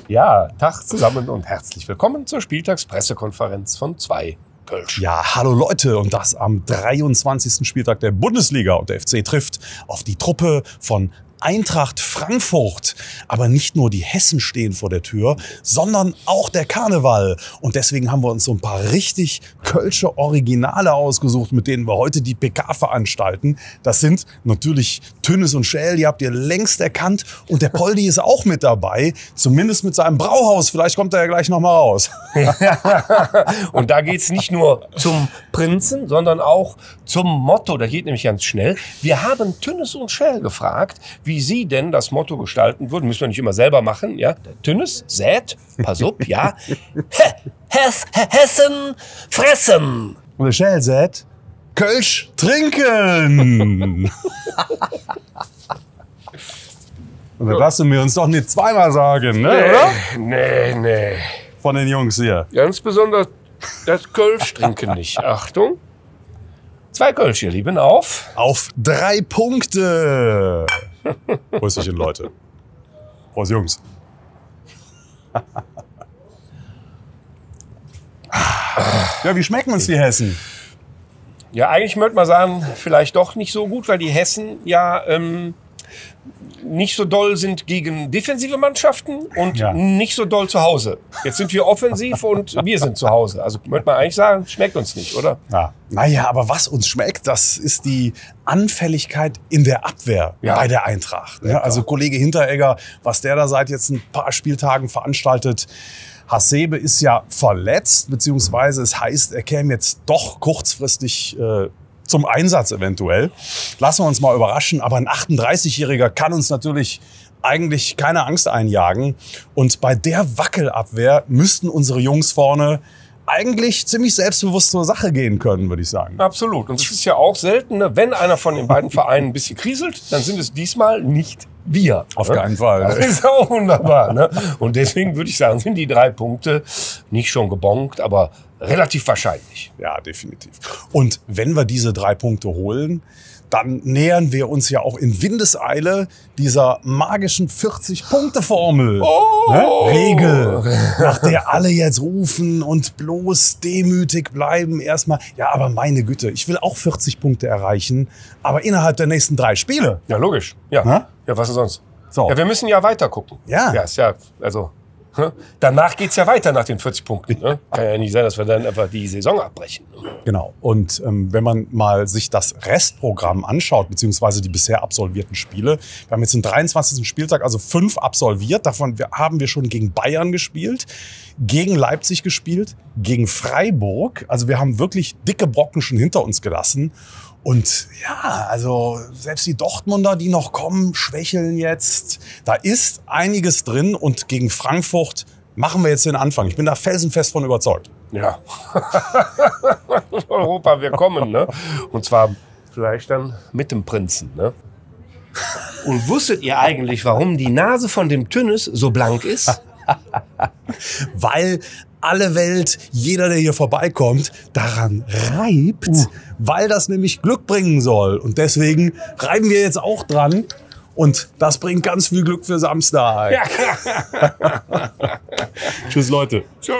Ja, Tag zusammen und herzlich willkommen zur Spieltagspressekonferenz von 2 Kölsch. Ja, hallo Leute, und das am 23. Spieltag der Bundesliga. Und der FC trifft auf die Truppe von Eintracht Frankfurt. Aber nicht nur die Hessen stehen vor der Tür, sondern auch der Karneval. Und deswegen haben wir uns so ein paar richtig kölsche Originale ausgesucht, mit denen wir heute die PK veranstalten. Das sind natürlich Tünnes und Schäl, die habt ihr längst erkannt. Und der Poldi ist auch mit dabei, zumindest mit seinem Brauhaus. Vielleicht kommt er ja gleich noch mal raus. Und da geht's nicht nur zum Prinzen, sondern auch zum Motto. Da geht nämlich ganz schnell. Wir haben Tünnes und Schäl gefragt, wie sie denn das Motto gestalten würden. Müssen wir nicht immer selber machen, ja? Der Tünnes sät, pass auf, ja. Hessen fressen. Und der Schäl sagt, Kölsch trinken. Und das lassen wir uns doch nicht zweimal sagen, ne, oder? Nee. Von den Jungs hier. Ganz besonders das Kölsch trinken nicht. Achtung. 2 Kölsch, ihr Lieben, auf. Auf 3 Punkte. Prösterchen, Leute. Prost, Jungs. Ja, wie schmecken uns die Hessen? Ja, eigentlich möchte man sagen, vielleicht doch nicht so gut, weil die Hessen ja nicht so doll sind gegen defensive Mannschaften und nicht so doll zu Hause. Jetzt sind wir offensiv und wir sind zu Hause. Also möchte man eigentlich sagen, schmeckt uns nicht, oder? Ja. Naja, aber was uns schmeckt, das ist die Anfälligkeit in der Abwehr bei der Eintracht. Ja, also Kollege Hinteregger, was der da seit jetzt ein paar Spieltagen veranstaltet. Hasebe ist ja verletzt, beziehungsweise es heißt, er käme jetzt doch kurzfristig zum Einsatz eventuell. Lassen wir uns mal überraschen. Aber ein 38-Jähriger kann uns natürlich eigentlich keine Angst einjagen. Und bei der Wackelabwehr müssten unsere Jungs vorne eigentlich ziemlich selbstbewusst zur Sache gehen können, würde ich sagen. Absolut. Und es ist ja auch selten, ne? Wenn einer von den beiden Vereinen ein bisschen kriselt, dann sind es diesmal nicht wir. Auf keinen Fall. Das ist auch wunderbar. Ne? Und deswegen würde ich sagen, sind die 3 Punkte nicht schon gebongt, aber relativ wahrscheinlich. Ja, definitiv. Und wenn wir diese 3 Punkte holen, dann nähern wir uns ja auch in Windeseile dieser magischen 40-Punkte-Formel. Ne? Regel, nach der alle jetzt rufen und bloß demütig bleiben erstmal. Ja, aber meine Güte, ich will auch 40 Punkte erreichen, aber innerhalb der nächsten 3 Spiele. Ja, logisch. Ja, Na? ja, was denn sonst? So. Ja, wir müssen ja weiter gucken. Ja. Ja, ist ja, also, danach geht's ja weiter nach den 40 Punkten. Ne? Kann ja nicht sein, dass wir dann einfach die Saison abbrechen. Genau. Und wenn man mal sich das Restprogramm anschaut, beziehungsweise die bisher absolvierten Spiele, wir haben jetzt den 23. Spieltag, also 5 absolviert. Davon haben wir schon gegen Bayern gespielt, gegen Leipzig gespielt, gegen Freiburg. Also wir haben wirklich dicke Brocken schon hinter uns gelassen. Und ja, also selbst die Dortmunder, die noch kommen, schwächeln jetzt. Da ist einiges drin und gegen Frankfurt machen wir jetzt den Anfang. Ich bin da felsenfest von überzeugt. Ja. Europa, wir kommen, ne? Und zwar vielleicht dann mit dem Prinzen, ne? Und wusstet ihr eigentlich, warum die Nase von dem Tünnes so blank ist? Weil alle Welt, jeder, der hier vorbeikommt, daran reibt, weil das nämlich Glück bringen soll. Und deswegen reiben wir jetzt auch dran. Und das bringt ganz viel Glück für Samstag. Ja. Tschüss, Leute. Tschö.